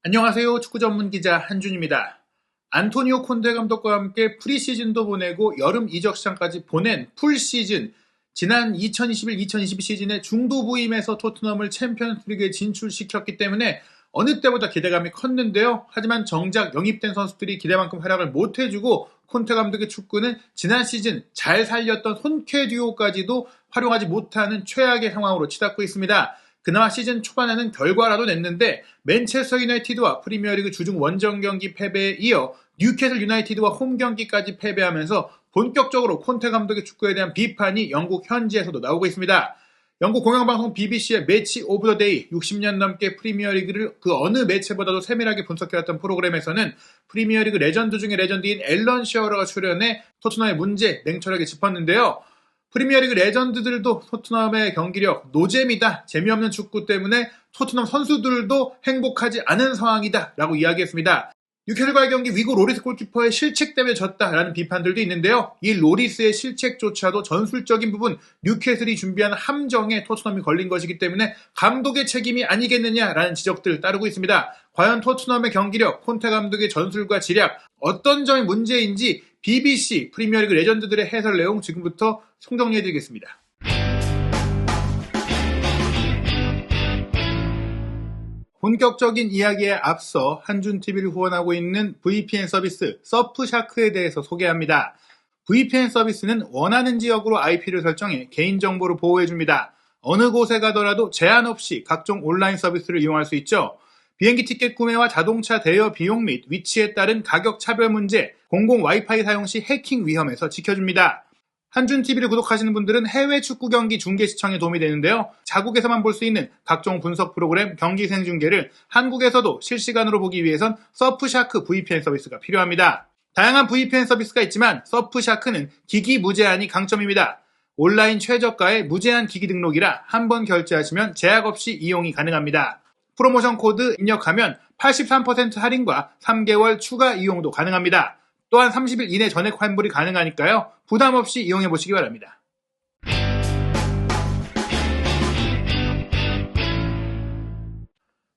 안녕하세요. 축구 전문 기자 한준입니다. 안토니오 콘테 감독과 함께 프리시즌도 보내고 여름 이적 시장까지 보낸 풀시즌. 지난 2021-2022 시즌에 중도 부임해서 토트넘을 챔피언스리그에 진출시켰기 때문에 어느 때보다 기대감이 컸는데요. 하지만 정작 영입된 선수들이 기대만큼 활약을 못해주고 콘테 감독의 축구는 지난 시즌 잘 살렸던 손쾌 듀오까지도 활용하지 못하는 최악의 상황으로 치닫고 있습니다. 그나마 시즌 초반에는 결과라도 냈는데 맨체스터 유나이티드와 프리미어리그 주중 원정 경기 패배에 이어 뉴캐슬 유나이티드와 홈 경기까지 패배하면서 본격적으로 콘테 감독의 축구에 대한 비판이 영국 현지에서도 나오고 있습니다. 영국 공영방송 BBC의 매치 오브 더 데이, 60년 넘게 프리미어리그를 그 어느 매체보다도 세밀하게 분석해왔던 프로그램에서는 프리미어리그 레전드 중의 레전드인 앨런 시어러가 출연해 토트넘의 문제 냉철하게 짚었는데요. 프리미어리그 레전드들도 토트넘의 경기력, 노잼이다, 재미없는 축구 때문에 토트넘 선수들도 행복하지 않은 상황이다 라고 이야기했습니다. 뉴캐슬과의 경기 위고 로리스 골키퍼의 실책 때문에 졌다라는 비판들도 있는데요. 이 로리스의 실책조차도 전술적인 부분 뉴캐슬이 준비한 함정에 토트넘이 걸린 것이기 때문에 감독의 책임이 아니겠느냐라는 지적들 따르고 있습니다. 과연 토트넘의 경기력, 콘테 감독의 전술과 지략, 어떤 점이 문제인지 BBC 프리미어리그 레전드들의 해설 내용 지금부터 총정리해드리겠습니다. 본격적인 이야기에 앞서 한준TV를 후원하고 있는 VPN 서비스 서프샤크에 대해서 소개합니다. VPN 서비스는 원하는 지역으로 IP를 설정해 개인정보를 보호해줍니다. 어느 곳에 가더라도 제한 없이 각종 온라인 서비스를 이용할 수 있죠. 비행기 티켓 구매와 자동차 대여 비용 및 위치에 따른 가격 차별 문제, 공공 와이파이 사용 시 해킹 위험에서 지켜줍니다. 한준TV를 구독하시는 분들은 해외 축구 경기 중계 시청에 도움이 되는데요. 자국에서만 볼 수 있는 각종 분석 프로그램 경기 생중계를 한국에서도 실시간으로 보기 위해선 서프샤크 VPN 서비스가 필요합니다. 다양한 VPN 서비스가 있지만 서프샤크는 기기 무제한이 강점입니다. 온라인 최저가의 무제한 기기 등록이라 한번 결제하시면 제약 없이 이용이 가능합니다. 프로모션 코드 입력하면 83% 할인과 3개월 추가 이용도 가능합니다. 또한 30일 이내 전액 환불이 가능하니까요. 부담 없이 이용해 보시기 바랍니다.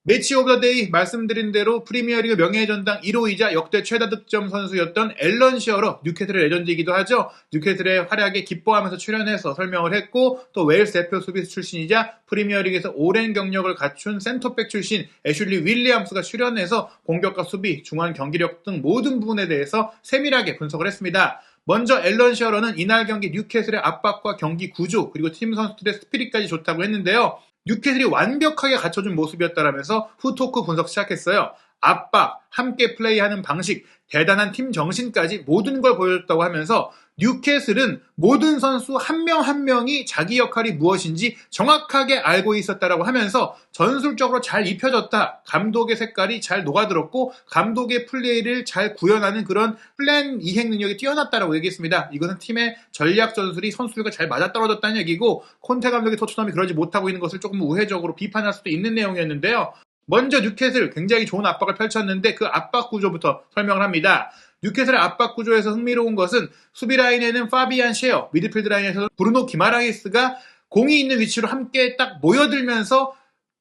매치 오브 더 데이 말씀드린 대로 프리미어리그 명예의 전당 1호이자 역대 최다 득점 선수였던 앨런 시어러, 뉴캐슬의 레전드이기도 하죠. 뉴캐슬의 활약에 기뻐하면서 출연해서 설명을 했고 또 웨일스 대표 수비수 출신이자 프리미어리그에서 오랜 경력을 갖춘 센터백 출신 애슐리 윌리엄스가 출연해서 공격과 수비, 중원 경기력 등 모든 부분에 대해서 세밀하게 분석을 했습니다. 먼저 앨런 시어러는 이날 경기 뉴캐슬의 압박과 경기 구조 그리고 팀 선수들의 스피릿까지 좋다고 했는데요. 뉴캐슬이 완벽하게 갖춰준 모습이었다라면서 후토크 분석 시작했어요. 압박, 함께 플레이하는 방식, 대단한 팀 정신까지 모든 걸 보여줬다고 하면서 뉴캐슬은 모든 선수 한 명 한 명이 자기 역할이 무엇인지 정확하게 알고 있었다라고 하면서 전술적으로 잘 입혀졌다. 감독의 색깔이 잘 녹아들었고 감독의 플레이를 잘 구현하는 그런 플랜 이행 능력이 뛰어났다라고 얘기했습니다. 이것은 팀의 전략 전술이 선수들과 잘 맞아떨어졌다는 얘기고 콘테 감독의 토트넘이 그러지 못하고 있는 것을 조금 우회적으로 비판할 수도 있는 내용이었는데요. 먼저 뉴캐슬 굉장히 좋은 압박을 펼쳤는데 그 압박 구조부터 설명을 합니다. 뉴캐슬의 압박 구조에서 흥미로운 것은 수비 라인에는 파비안 셰어, 미드필드 라인에서 브루노 기마라이스가 공이 있는 위치로 함께 딱 모여들면서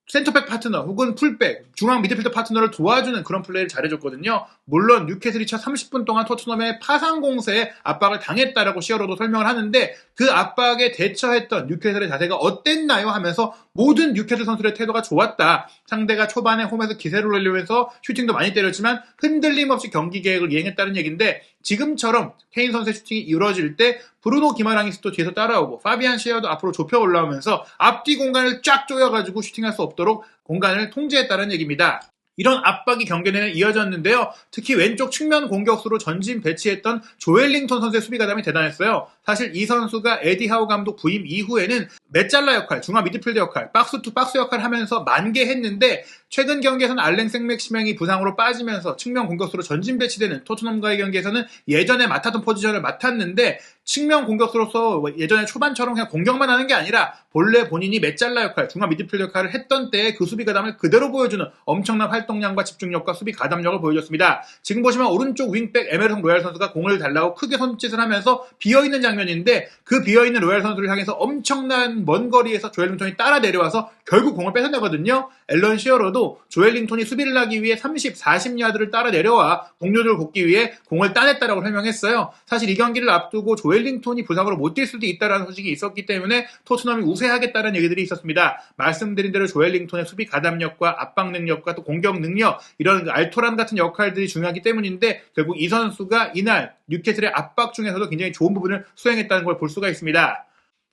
센터백 파트너 혹은 풀백, 중앙 미드필더 파트너를 도와주는 그런 플레이를 잘해줬거든요. 물론 뉴캐슬이 첫 30분 동안 토트넘의 파상 공세에 압박을 당했다라고 시어로도 설명을 하는데 그 압박에 대처했던 뉴캐슬의 자세가 어땠나요? 하면서 모든 뉴캐슬 선수들의 태도가 좋았다. 상대가 초반에 홈에서 기세를 올리면서 슈팅도 많이 때렸지만 흔들림 없이 경기 계획을 이행했다는 얘기인데 지금처럼 케인 선수의 슈팅이 이루어질 때 브루노 기마랑이스도 뒤에서 따라오고 파비안 시어도 앞으로 좁혀 올라오면서 앞뒤 공간을 쫙 조여가지고 슈팅할 수 없도록 공간을 통제했다는 얘기입니다. 이런 압박이 경기 내내 이어졌는데요. 특히 왼쪽 측면 공격수로 전진 배치했던 조엘링턴 선수의 수비 가담이 대단했어요. 사실 이 선수가 에디 하우 감독 부임 이후에는 메잘라 역할, 중앙 미드필더 역할, 박스 투 박스 역할을 하면서 만개했는데 최근 경기에서는 알랭 생맥시맹이 부상으로 빠지면서 측면 공격수로 전진 배치되는 토트넘과의 경기에서는 예전에 맡았던 포지션을 맡았는데 측면 공격수로서 예전에 초반처럼 그냥 공격만 하는 게 아니라 본래 본인이 메잘라 역할, 중앙 미드필더 역할을 했던 때의 그 수비 가담을 그대로 보여주는 엄청난 활동량과 집중력과 수비 가담력을 보여줬습니다. 지금 보시면 오른쪽 윙백 에메르송 로얄 선수가 공을 달라고 크게 손짓을 하면서 비어있는 장면인데 그 비어있는 로얄 선수를 향해서 엄청난 먼 거리에서 조엘링턴이 따라 내려와서 결국 공을 뺏어내거든요. 앨런 시어러도 조엘링턴이 수비를 하기 위해 30, 40야드를 따라 내려와 동료들을 돕기 위해 공을 따냈다라고 설명했어요. 사실 이 경기를 앞두고 조엘링턴이 부상으로 못 뛸 수도 있다는 소식이 있었기 때문에 토트넘이 우세하겠다는 얘기들이 있었습니다. 말씀드린 대로 조엘링턴의 수비 가담력과 압박 능력과 또 공격 능력, 이런 알토란 같은 역할들이 중요하기 때문인데 결국 이 선수가 이날 뉴캐슬의 압박 중에서도 굉장히 좋은 부분을 수행했다는 걸 볼 수가 있습니다.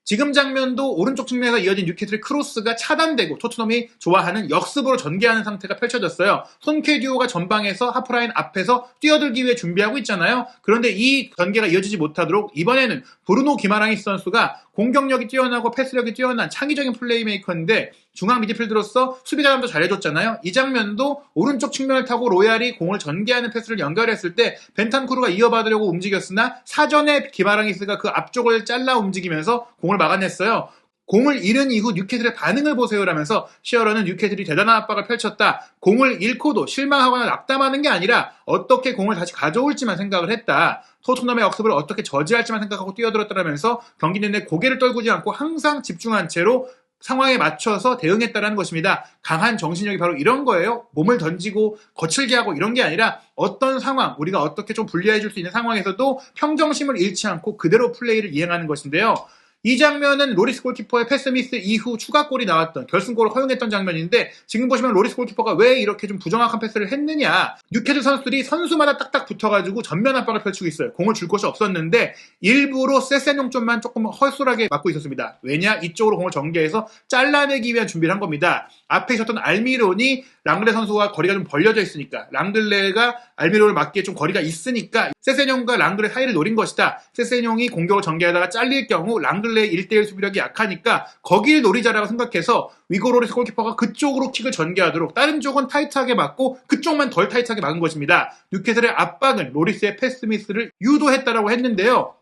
지금 장면도 오른쪽 측면에서 이어진 뉴캐슬의 크로스가 차단되고 토트넘이 좋아하는 역습으로 전개하는 상태가 펼쳐졌어요. 손케 듀오가 전방에서 하프라인 앞에서 뛰어들기 위해 준비하고 있잖아요. 그런데 이 전개가 이어지지 못하도록 이번에는 브루노 기마랑이스 선수가 공격력이 뛰어나고 패스력이 뛰어난 창의적인 플레이메이커인데 중앙 미드필드로서 수비 가담도 잘해줬잖아요. 이 장면도 오른쪽 측면을 타고 로얄이 공을 전개하는 패스를 연결했을 때 벤탄쿠르가 이어받으려고 움직였으나 사전에 기마랑이스가 그 앞쪽을 잘라 움직이면서 공을 막아냈어요. 공을 잃은 이후 뉴캐슬의 반응을 보세요라면서 시어러는 뉴캐슬이 대단한 압박을 펼쳤다. 공을 잃고도 실망하거나 낙담하는 게 아니라 어떻게 공을 다시 가져올지만 생각을 했다. 토트넘의 역습을 어떻게 저지할지만 생각하고 뛰어들었다라면서 경기 내내 고개를 떨구지 않고 항상 집중한 채로 상황에 맞춰서 대응했다는 것입니다. 강한 정신력이 바로 이런 거예요. 몸을 던지고 거칠게 하고 이런 게 아니라 어떤 상황, 우리가 어떻게 좀 불리해 줄 수 있는 상황에서도 평정심을 잃지 않고 그대로 플레이를 이행하는 것인데요. 이 장면은 로리스 골키퍼의 패스 미스 이후 추가골이 나왔던 결승골을 허용했던 장면인데 지금 보시면 로리스 골키퍼가 왜 이렇게 좀 부정확한 패스를 했느냐. 뉴캐슬 선수들이 선수마다 딱딱 붙어가지고 전면 압박을 펼치고 있어요. 공을 줄 곳이 없었는데 일부러 세센용 쪽만 조금 헐술하게 막고 있었습니다. 왜냐? 이쪽으로 공을 전개해서 잘라내기 위한 준비를 한 겁니다. 앞에 있었던 알미론이 랑글레 선수와 거리가 좀 벌려져 있으니까 랑글레가 알미론을 막기에 좀 거리가 있으니까 세센용과 랑글레 사이를 노린 것이다. 세센용이 공격을 전개하다가 잘릴 경우 랑글레의 1대1 수비력이 약하니까 거기를 노리자라고 생각해서 위고 로리스 골키퍼가 그쪽으로 킥을 전개하도록 다른 쪽은 타이트하게 막고 그쪽만 덜 타이트하게 막은 것입니다. 뉴캐슬의 압박은 로리스의 패스 미스를 유도했다라고 했는데요.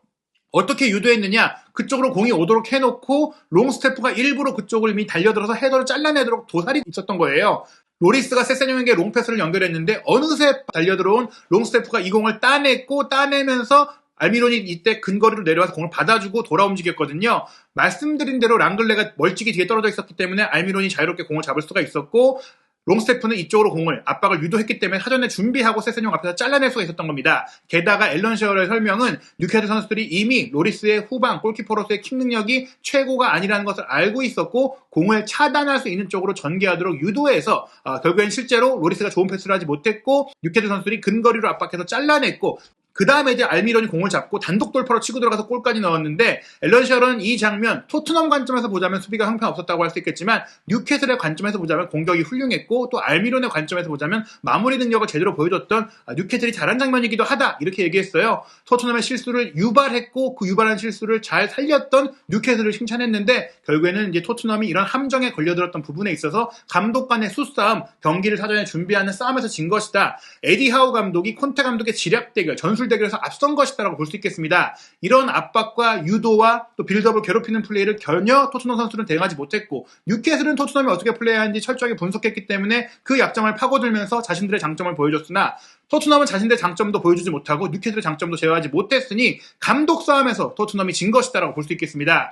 어떻게 유도했느냐? 그쪽으로 공이 오도록 해놓고 롱스테프가 일부러 그쪽을 이미 달려들어서 헤더를 잘라내도록 도살이 있었던 거예요. 로리스가 세세뇽에게 롱패스를 연결했는데 어느새 달려들어온 롱스테프가 이 공을 따내면서 알미론이 이때 근거리로 내려와서 공을 받아주고 돌아 움직였거든요. 말씀드린 대로 랑글레가 멀찍이 뒤에 떨어져 있었기 때문에 알미론이 자유롭게 공을 잡을 수가 있었고 롱스테프는 이쪽으로 공을 압박을 유도했기 때문에 사전에 준비하고 세세뇽 앞에서 잘라낼 수가 있었던 겁니다. 게다가 앨런 시어러의 설명은 뉴캐슬 선수들이 이미 로리스의 후방 골키퍼로서의 킥 능력이 최고가 아니라는 것을 알고 있었고 공을 차단할 수 있는 쪽으로 전개하도록 유도해서 결국엔 실제로 로리스가 좋은 패스를 하지 못했고 뉴캐슬 선수들이 근거리로 압박해서 잘라냈고 그 다음에 이제 알미론이 공을 잡고 단독 돌파로 치고 들어가서 골까지 넣었는데 앨런 시어러는 이 장면 토트넘 관점에서 보자면 수비가 형편없었다고 할 수 있겠지만 뉴캐슬의 관점에서 보자면 공격이 훌륭했고 또 알미론의 관점에서 보자면 마무리 능력을 제대로 보여줬던 뉴캐슬이 잘한 장면이기도 하다 이렇게 얘기했어요. 토트넘의 실수를 유발했고 그 유발한 실수를 잘 살렸던 뉴캐슬을 칭찬했는데 결국에는 이제 토트넘이 이런 함정에 걸려들었던 부분에 있어서 감독 간의 수싸움, 경기를 사전에 준비하는 싸움에서 진 것이다. 에디 하우 감독이 콘테 감독의 지략 대결, 전술 대결에서 앞선 것이다라고 볼 수 있겠습니다. 이런 압박과 유도와 또 빌드업을 괴롭히는 플레이를 전혀 토트넘 선수들은 대응하지 못했고 뉴캐슬은 토트넘이 어떻게 플레이하는지 철저하게 분석했기 때문에 그 약점을 파고들면서 자신들의 장점을 보여줬으나 토트넘은 자신들의 장점도 보여주지 못하고 뉴캐슬의 장점도 제어하지 못했으니 감독 싸움에서 토트넘이 진 것이다라고 볼 수 있겠습니다.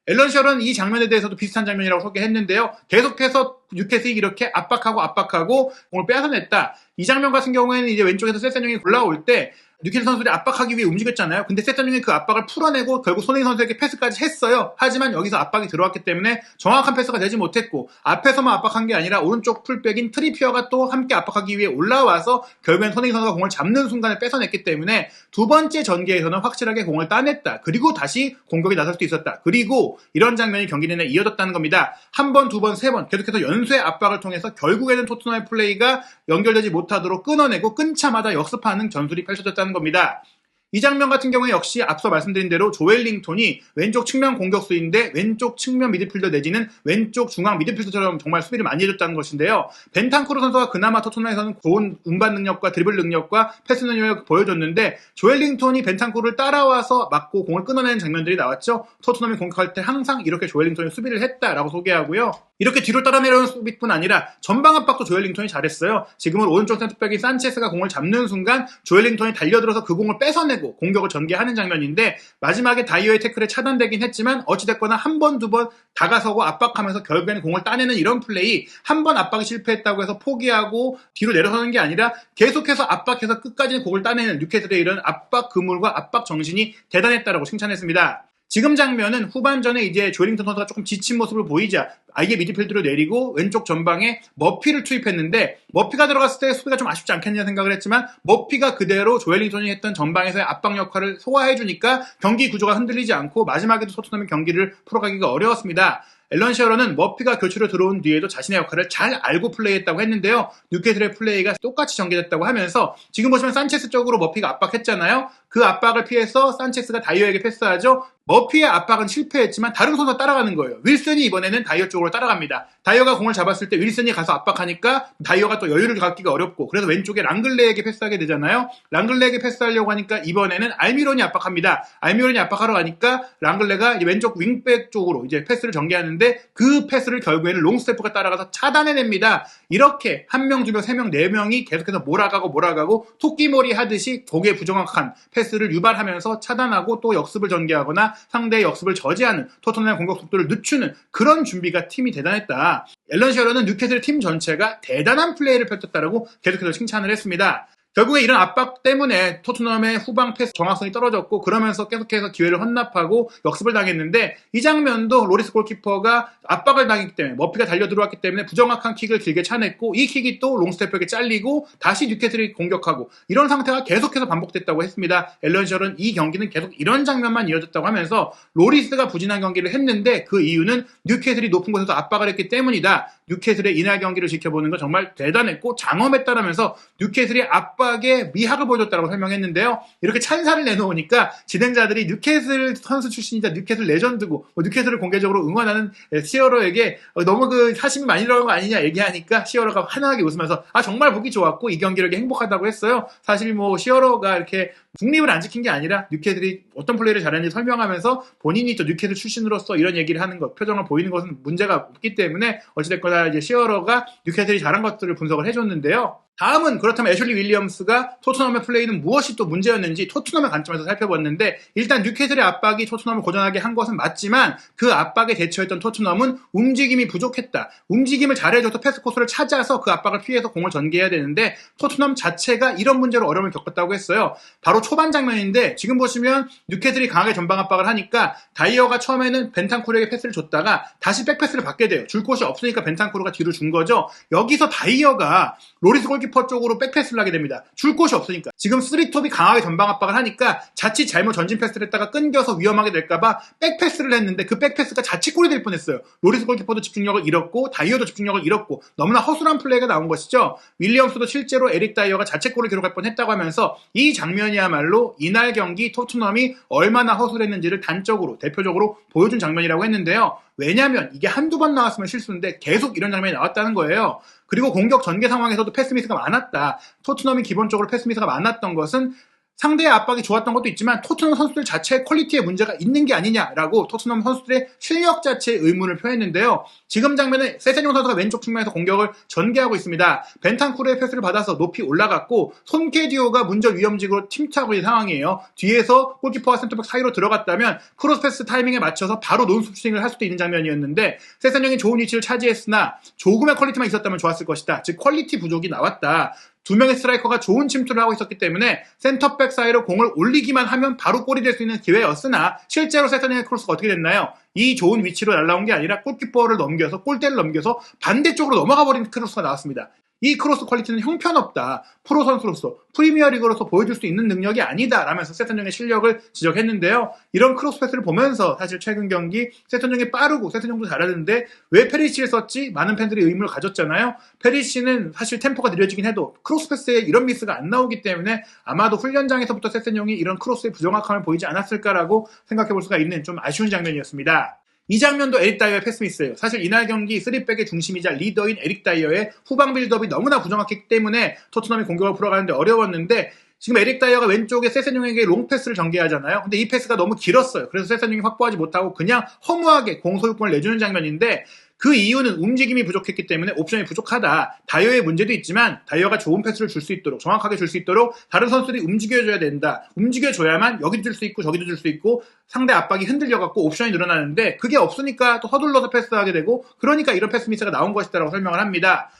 앨런 시어러는 이 장면에 대해서도 비슷한 장면이라고 소개했는데요. 계속해서 뉴캐슬이 이렇게 압박하고 공을 빼앗아냈다. 이 장면 같은 경우에는 이제 왼쪽에서 세세뇽이 올라올 때 뉴캐슬 선수들이 압박하기 위해 움직였잖아요. 근데 세세뇽이 그 압박을 풀어내고 결국 손흥민 선수에게 패스까지 했어요. 하지만 여기서 압박이 들어왔기 때문에 정확한 패스가 되지 못했고 앞에서만 압박한 게 아니라 오른쪽 풀백인 트리피어가 또 함께 압박하기 위해 올라와서 결국엔 손흥민 선수가 공을 잡는 순간에 뺏어냈기 때문에 두 번째 전개에서는 확실하게 공을 따냈다. 그리고 다시 공격에 나설 수 있었다. 그리고 이런 장면이 경기 내내 이어졌다는 겁니다. 한 번, 두 번, 세 번 계속해서 연쇄 압박을 통해서 결국에는 토트넘의 플레이가 연결되지 못하도록 끊어내고 끊자마자 역습하는 전술이 펼쳐졌다는 겁니다. 이 장면 같은 경우에 역시 앞서 말씀드린 대로 조엘링턴이 왼쪽 측면 공격수인데 왼쪽 측면 미드필더 내지는 왼쪽 중앙 미드필더처럼 정말 수비를 많이 해줬다는 것인데요. 벤탄쿠르 선수가 그나마 토트넘에서는 좋은 운반 능력과 드리블 능력과 패스 능력을 보여줬는데 조엘링턴이 벤탄쿠르를 따라와서 맞고 공을 끊어내는 장면들이 나왔죠. 토트넘이 공격할 때 항상 이렇게 조엘링턴이 수비를 했다라고 소개하고요. 이렇게 뒤로 따라 내려오는 수비뿐 아니라 전방 압박도 조엘링턴이 잘했어요. 지금은 오른쪽 센터백인 산체스가 공을 잡는 순간 조엘링턴이 달려들어서 그 공을 뺏어내고 공격을 전개하는 장면인데 마지막에 다이어의 태클에 차단되긴 했지만 어찌됐거나 한 번, 두 번 다가서고 압박하면서 결국에는 공을 따내는 이런 플레이, 한 번 압박이 실패했다고 해서 포기하고 뒤로 내려서는 게 아니라 계속해서 압박해서 끝까지 공을 따내는 뉴캐슬의 이런 압박 그물과 압박 정신이 대단했다라고 칭찬했습니다. 지금 장면은 후반전에 이제 조엘링턴 선수가 조금 지친 모습을 보이자 아예 미드필드로 내리고 왼쪽 전방에 머피를 투입했는데 머피가 들어갔을 때 수비가 좀 아쉽지 않겠냐 생각을 했지만 머피가 그대로 조엘링턴이 했던 전방에서의 압박 역할을 소화해주니까 경기 구조가 흔들리지 않고 마지막에도 토트넘이 경기를 풀어가기가 어려웠습니다. 앨런 시어러는 머피가 교체로 들어온 뒤에도 자신의 역할을 잘 알고 플레이했다고 했는데요. 뉴캐슬의 플레이가 똑같이 전개됐다고 하면서 지금 보시면 산체스 쪽으로 머피가 압박했잖아요. 그 압박을 피해서 산체스가 다이어에게 패스하죠. 머피의 압박은 실패했지만 다른 선수가 따라가는 거예요. 윌슨이 이번에는 다이어 쪽으로 따라갑니다. 다이어가 공을 잡았을 때 윌슨이 가서 압박하니까 다이어가 또 여유를 갖기가 어렵고 그래서 왼쪽에 랑글레에게 패스하게 되잖아요. 랑글레에게 패스하려고 하니까 이번에는 알미론이 압박합니다. 알미론이 압박하러 가니까 랑글레가 이제 왼쪽 윙백 쪽으로 이제 패스를 전개하는데 그 패스를 결국에는 롱스테프가 따라가서 차단해냅니다. 이렇게 한 명, 두 명, 세 명, 네 명이 계속해서 몰아가고 토끼몰이 하듯이 거기에 부정확한 패스를 유발하면서 차단하고 또 역습을 전개하거나 상대의 역습을 저지하는 토트넘의 공격 속도를 늦추는 그런 준비가 팀이 대단했다. 앨런 시어러는 뉴캐슬 팀 전체가 대단한 플레이를 펼쳤다라고 계속해서 칭찬을 했습니다. 결국에 이런 압박 때문에 토트넘의 후방 패스 정확성이 떨어졌고 그러면서 계속해서 기회를 헌납하고 역습을 당했는데 이 장면도 로리스 골키퍼가 압박을 당했기 때문에 머피가 달려 들어왔기 때문에 부정확한 킥을 길게 차냈고 이 킥이 또 롱스테프에게 잘리고 다시 뉴캐슬이 공격하고 이런 상태가 계속해서 반복됐다고 했습니다. 앨런 시어러는 이 경기는 계속 이런 장면만 이어졌다고 하면서 로리스가 부진한 경기를 했는데 그 이유는 뉴캐슬이 높은 곳에서 압박을 했기 때문이다. 뉴캐슬의 이날 경기를 지켜보는 건 정말 대단했고 장엄했다라면서 뉴캐슬이 압박에 미학을 보여줬다고 설명했는데요. 이렇게 찬사를 내놓으니까 진행자들이 뉴캐슬 선수 출신이자 뉴캐슬 레전드고 뉴캐슬을 공개적으로 응원하는 시어러에게 너무 그 사심이 많이 들어간 거 아니냐 얘기하니까 시어러가 환하게 웃으면서 정말 보기 좋았고 이 경기를 행복하다고 했어요. 사실 시어러가 이렇게 중립을 안 지킨 게 아니라 뉴캐슬이 어떤 플레이를 잘했는지 설명하면서 본인이 또 뉴캐슬 출신으로서 이런 얘기를 하는 것, 표정을 보이는 것은 문제가 없기 때문에 어찌됐거나 이제 시어러가 뉴캐슬이 잘한 것들을 분석을 해줬는데요. 다음은 그렇다면 애슐리 윌리엄스가 토트넘의 플레이는 무엇이 또 문제였는지 토트넘의 관점에서 살펴봤는데 일단 뉴캐슬의 압박이 토트넘을 고전하게 한 것은 맞지만 그 압박에 대처했던 토트넘은 움직임이 부족했다. 움직임을 잘해줘서 패스 코스를 찾아서 그 압박을 피해서 공을 전개해야 되는데 토트넘 자체가 이런 문제로 어려움을 겪었다고 했어요. 바로 초반 장면인데 지금 보시면 뉴캐슬이 강하게 전방 압박을 하니까 다이어가 처음에는 벤탄쿠르에게 패스를 줬다가 다시 백패스를 받게 돼요. 줄 곳이 없으니까 벤탄쿠르가 뒤로 준 거죠. 여기서 다이어가 로리스 골키퍼 쪽으로 백패스를 하게 됩니다. 줄 곳이 없으니까. 지금 쓰리톱이 강하게 전방 압박을 하니까 자칫 잘못 전진 패스를 했다가 끊겨서 위험하게 될까봐 백패스를 했는데 그 백패스가 자칫골이 될 뻔했어요. 로리스 골키퍼도 집중력을 잃었고 다이어도 집중력을 잃었고 너무나 허술한 플레이가 나온 것이죠. 윌리엄스도 실제로 에릭 다이어가 자책골을 기록할 뻔했다고 하면서 이 장면이야말로 이날 경기 토트넘이 얼마나 허술했는지를 단적으로 대표적으로 보여준 장면이라고 했는데요. 왜냐면 이게 한두 번 나왔으면 실수인데 계속 이런 장면이 나왔다는 거예요. 그리고 공격 전개 상황에서도 패스미스가 많았다. 토트넘이 기본적으로 패스미스가 많았던 것은 상대의 압박이 좋았던 것도 있지만 토트넘 선수들 자체의 퀄리티에 문제가 있는 게 아니냐라고 토트넘 선수들의 실력 자체에 의문을 표했는데요. 지금 장면은 세세뇽 선수가 왼쪽 측면에서 공격을 전개하고 있습니다. 벤탄쿠르의 패스를 받아서 높이 올라갔고 손케디오가 문제 위험직으로 침투하고 있는 상황이에요. 뒤에서 골키퍼와 센터백 사이로 들어갔다면 크로스 패스 타이밍에 맞춰서 바로 논스톱 을 할 수도 있는 장면이었는데 세세뇽이 좋은 위치를 차지했으나 조금의 퀄리티만 있었다면 좋았을 것이다. 즉 퀄리티 부족이 나왔다. 두 명의 스트라이커가 좋은 침투를 하고 있었기 때문에 센터백 사이로 공을 올리기만 하면 바로 골이 될 수 있는 기회였으나 실제로 세세뇽의 크로스가 어떻게 됐나요? 이 좋은 위치로 날라온 게 아니라 골키퍼를 넘겨서 골대를 넘겨서 반대쪽으로 넘어가 버린 크로스가 나왔습니다. 이 크로스 퀄리티는 형편없다. 프로 선수로서 프리미어리그로서 보여줄 수 있는 능력이 아니다 라면서 세세뇽의 실력을 지적했는데요. 이런 크로스 패스를 보면서 사실 최근 경기 세세뇽이 빠르고 세세뇽도 잘하는데 왜 페리시를 썼지? 많은 팬들이 의문을 가졌잖아요. 페리시는 사실 템포가 느려지긴 해도 크로스 패스에 이런 미스가 안 나오기 때문에 아마도 훈련장에서부터 세세뇽이 이런 크로스의 부정확함을 보이지 않았을까라고 생각해볼 수가 있는 좀 아쉬운 장면이었습니다. 이 장면도 에릭 다이어의 패스미스예요. 사실 이날 경기 3백의 중심이자 리더인 에릭 다이어의 후방 빌드업이 너무나 부정확했기 때문에 토트넘이 공격을 풀어가는데 어려웠는데 지금 에릭 다이어가 왼쪽에 세세뇽에게 롱패스를 전개하잖아요. 근데 이 패스가 너무 길었어요. 그래서 세세뇽이 확보하지 못하고 그냥 허무하게 공소유권을 내주는 장면인데 그 이유는 움직임이 부족했기 때문에 옵션이 부족하다. 다이어의 문제도 있지만 다이어가 좋은 패스를 줄 수 있도록, 정확하게 줄 수 있도록 다른 선수들이 움직여줘야 된다. 움직여줘야만 여기도 줄 수 있고 저기도 줄 수 있고 상대 압박이 흔들려갖고 옵션이 늘어나는데 그게 없으니까 또 서둘러서 패스하게 되고 그러니까 이런 패스 미스가 나온 것이다라고 설명을 합니다.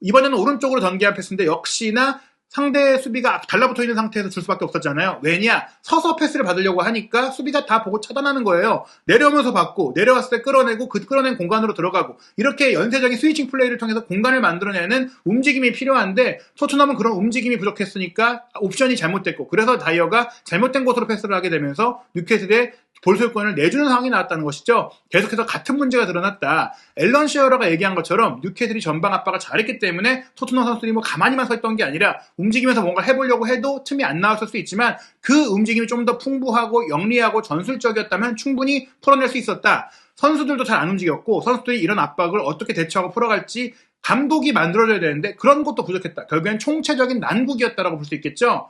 이번에는 오른쪽으로 전개한 패스인데 역시나 상대 수비가 달라붙어 있는 상태에서 줄 수밖에 없었잖아요. 왜냐? 서서 패스를 받으려고 하니까 수비가 다 보고 차단하는 거예요. 내려오면서 받고 내려왔을 때 끌어내고 그 끌어낸 공간으로 들어가고 이렇게 연쇄적인 스위칭 플레이를 통해서 공간을 만들어내는 움직임이 필요한데 토트넘은 그런 움직임이 부족했으니까 옵션이 잘못됐고 그래서 다이어가 잘못된 곳으로 패스를 하게 되면서 뉴캐슬의 볼 소유권을 내주는 상황이 나왔다는 것이죠. 계속해서 같은 문제가 드러났다. 앨런 시어러가 얘기한 것처럼 뉴캐슬이 전방 압박을 잘했기 때문에 토트넘 선수들이 가만히만 서 있던 게 아니라 움직이면서 뭔가 해보려고 해도 틈이 안 나왔을 수 있지만 그 움직임이 좀 더 풍부하고 영리하고 전술적이었다면 충분히 풀어낼 수 있었다. 선수들도 잘 안 움직였고 선수들이 이런 압박을 어떻게 대처하고 풀어갈지 감독이 만들어줘야 되는데 그런 것도 부족했다. 결국엔 총체적인 난국이었다라고 볼 수 있겠죠.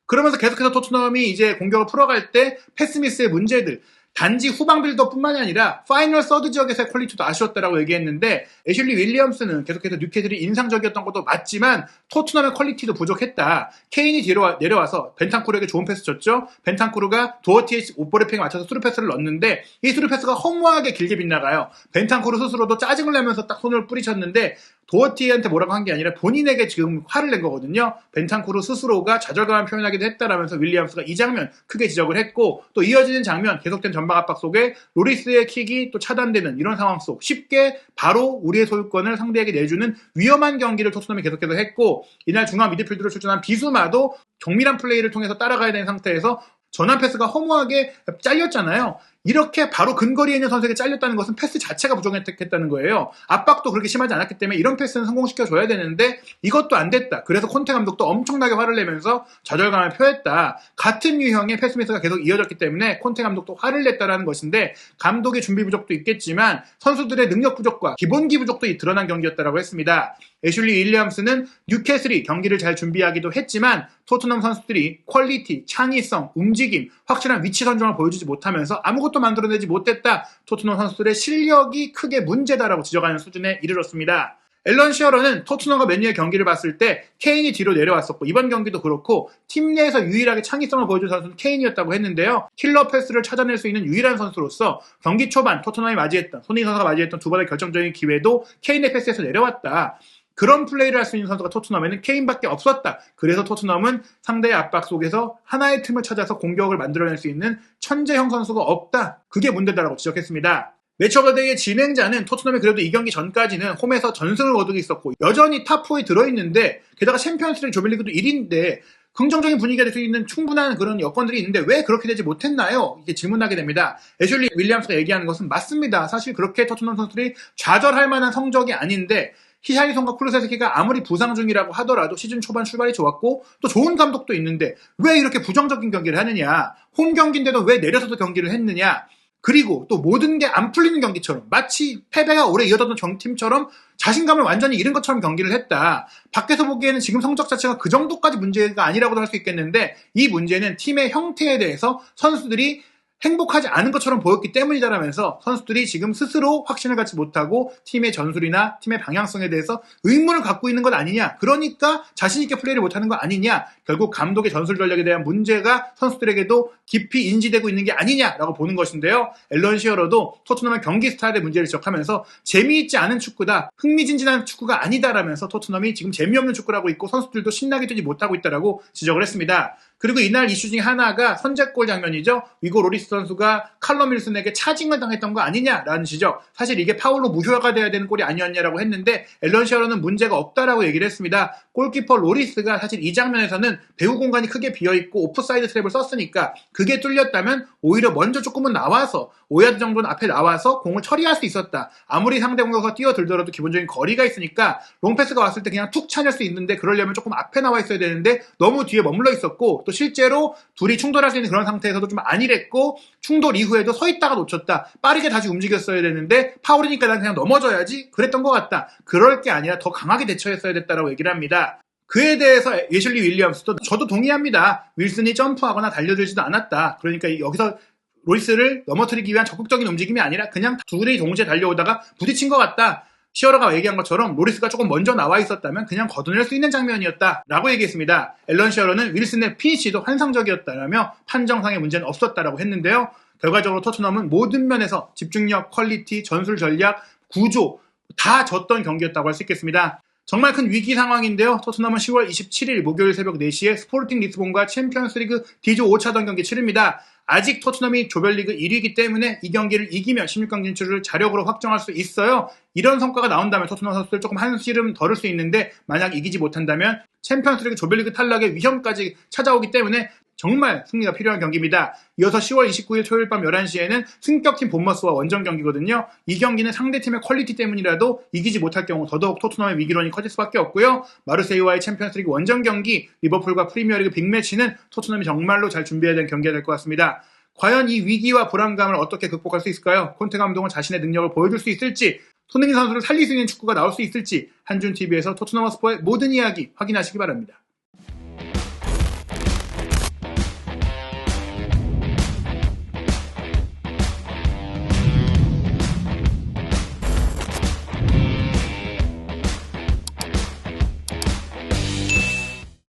그러면서 계속해서 토트넘이 이제 공격을 풀어갈 때 패스미스의 문제들, 단지 후방 빌드업뿐만이 아니라 파이널 서드 지역에서의 퀄리티도 아쉬웠다라고 얘기했는데 애슐리 윌리엄스는 계속해서 뉴캐슬이 인상적이었던 것도 맞지만 토트넘의 퀄리티도 부족했다. 케인이 뒤로 내려와서 벤탄쿠르에게 좋은 패스 줬죠. 벤탄쿠르가 도어티의 옷버리핑에 맞춰서 스루 패스를 넣었는데 이 스루 패스가 허무하게 길게 빗나가요. 벤탄쿠르 스스로도 짜증을 내면서 딱 손을 뿌리쳤는데 도어티한테 뭐라고 한 게 아니라 본인에게 지금 화를 낸 거거든요. 벤탄쿠르 스스로가 좌절감을 표현하기도 했다라면서 윌리엄스가 이 장면 크게 지적을 했고 또 이어지는 장면 계속된 전방 압박 속에 로리스의 킥이 또 차단되는 이런 상황 속 쉽게 바로 우리의 소유권을 상대에게 내주는 위험한 경기를 토트넘이 계속해서 했고 이날 중앙 미드필드로 출전한 비수마도 정밀한 플레이를 통해서 따라가야 되는 상태에서 전환 패스가 허무하게 잘렸잖아요. 이렇게 바로 근거리에 있는 선수에게 잘렸다는 것은 패스 자체가 부족했다는 거예요. 압박도 그렇게 심하지 않았기 때문에 이런 패스는 성공시켜줘야 되는데 이것도 안 됐다. 그래서 콘테 감독도 엄청나게 화를 내면서 좌절감을 표했다. 같은 유형의 패스 미스가 계속 이어졌기 때문에 콘테 감독도 화를 냈다라는 것인데 감독의 준비 부족도 있겠지만 선수들의 능력 부족과 기본기 부족도 드러난 경기였다라고 했습니다. 애슐리 윌리엄스는 뉴캐슬이 경기를 잘 준비하기도 했지만 토트넘 선수들이 퀄리티, 창의성, 움직임, 확실한 위치 선정을 보여주지 못하면서 아무것도 만들어내지 못했다. 토트넘 선수들의 실력이 크게 문제다라고 지적하는 수준에 이르렀습니다. 앨런 시어러는 토트넘과 맨유의 경기를 봤을 때 케인이 뒤로 내려왔었고 이번 경기도 그렇고 팀 내에서 유일하게 창의성을 보여준 선수는 케인이었다고 했는데요. 킬러 패스를 찾아낼 수 있는 유일한 선수로서 경기 초반 토트넘이 맞이했던 손흥민 선수가 맞이했던 두 번의 결정적인 기회도 케인의 패스에서 내려왔다. 그런 플레이를 할 수 있는 선수가 토트넘에는 케인밖에 없었다. 그래서 토트넘은 상대의 압박 속에서 하나의 틈을 찾아서 공격을 만들어낼 수 있는 천재형 선수가 없다. 그게 문제다라고 지적했습니다. 매치 오브 더 데이의 진행자는 토트넘이 그래도 이 경기 전까지는 홈에서 전승을 거두고 있었고 여전히 탑4에 들어있는데 게다가 챔피언스리그 조별리그도 1위인데 긍정적인 분위기가 될 수 있는 충분한 그런 여건들이 있는데 왜 그렇게 되지 못했나요? 이게 질문하게 됩니다. 애슐리 윌리엄스가 얘기하는 것은 맞습니다. 사실 그렇게 토트넘 선수들이 좌절할 만한 성적이 아닌데 히샤리송과 쿠루세스키가 아무리 부상 중이라고 하더라도 시즌 초반 출발이 좋았고 또 좋은 감독도 있는데 왜 이렇게 부정적인 경기를 하느냐. 홈 경기인데도 왜 내려서도 경기를 했느냐. 그리고 또 모든 게 안 풀리는 경기처럼 마치 패배가 오래 이어졌던 정팀처럼 자신감을 완전히 잃은 것처럼 경기를 했다. 밖에서 보기에는 지금 성적 자체가 그 정도까지 문제가 아니라고도 할 수 있겠는데 이 문제는 팀의 형태에 대해서 선수들이 행복하지 않은 것처럼 보였기 때문이다라면서 선수들이 지금 스스로 확신을 갖지 못하고 팀의 전술이나 팀의 방향성에 대해서 의문을 갖고 있는 것 아니냐. 그러니까 자신 있게 플레이를 못하는 거 아니냐. 결국 감독의 전술 전략에 대한 문제가 선수들에게도 깊이 인지되고 있는 게 아니냐라고 보는 것인데요. 앨런 시어러도 토트넘의 경기 스타일의 문제를 지적하면서 재미있지 않은 축구다. 흥미진진한 축구가 아니다라면서 토트넘이 지금 재미없는 축구를 하고 있고 선수들도 신나게 뛰지 못하고 있다라고 지적을 했습니다. 그리고 이날 이슈 중에 하나가 선제골 장면이죠. 위고 로리스 선수가 칼럼 윌슨에게 차징을 당했던 거 아니냐라는 지적. 사실 이게 파울로 무효가 돼야 되는 골이 아니었냐라고 했는데 앨런 시어러는 문제가 없다라고 얘기를 했습니다. 골키퍼 로리스가 사실 이 장면에서는 배우 공간이 크게 비어있고 오프사이드 트랩을 썼으니까 그게 뚫렸다면 오히려 먼저 조금은 나와서 5야드 정도는 앞에 나와서 공을 처리할 수 있었다. 아무리 상대 공격수가 뛰어들더라도 기본적인 거리가 있으니까 롱패스가 왔을 때 그냥 툭 차낼 수 있는데 그러려면 조금 앞에 나와 있어야 되는데 너무 뒤에 머물러 있었고 또 실제로 둘이 충돌할 수 있는 그런 상태에서도 좀 안일했고 충돌 이후에도 서 있다가 놓쳤다. 빠르게 다시 움직였어야 되는데 파울이니까 난 그냥 넘어져야지 그랬던 것 같다. 그럴 게 아니라 더 강하게 대처했어야 됐다라고 얘기를 합니다. 그에 대해서 애슐리 윌리엄스도 저도 동의합니다. 윌슨이 점프하거나 달려들지도 않았다. 그러니까 여기서 로리스를 넘어뜨리기 위한 적극적인 움직임이 아니라 그냥 둘이 동시에 달려오다가 부딪힌 것 같다. 시어러가 얘기한 것처럼 로리스가 조금 먼저 나와 있었다면 그냥 걷어낼 수 있는 장면이었다 라고 얘기했습니다. 앨런 시어러는 윌슨의 피니시도 환상적이었다라며 판정상의 문제는 없었다라고 했는데요. 결과적으로 토트넘은 모든 면에서 집중력, 퀄리티, 전술 전략, 구조 다 졌던 경기였다고 할 수 있겠습니다. 정말 큰 위기 상황인데요. 토트넘은 10월 27일 목요일 새벽 4시에 스포르팅 리스본과 챔피언스리그 D조 5차전 경기 치릅니다. 아직 토트넘이 조별리그 1위이기 때문에 이 경기를 이기면 16강 진출을 자력으로 확정할 수 있어요. 이런 성과가 나온다면 토트넘 선수들 조금 한시름 덜을 수 있는데 만약 이기지 못한다면 챔피언스리그 조별리그 탈락의 위험까지 찾아오기 때문에 정말 승리가 필요한 경기입니다. 이어서 10월 29일 토요일 밤 11시에는 승격팀 본머스와 원정 경기거든요. 이 경기는 상대팀의 퀄리티 때문이라도 이기지 못할 경우 더더욱 토트넘의 위기론이 커질 수밖에 없고요. 마르세유와의 챔피언스리그 원정 경기, 리버풀과 프리미어리그 빅매치는 토트넘이 정말로 잘 준비해야 될 경기가 될 것 같습니다. 과연 이 위기와 불안감을 어떻게 극복할 수 있을까요? 콘테 감독은 자신의 능력을 보여줄 수 있을지, 손흥민 선수를 살릴 수 있는 축구가 나올 수 있을지 한준TV에서 토트넘 허스퍼의 모든 이야기 확인하시기 바랍니다.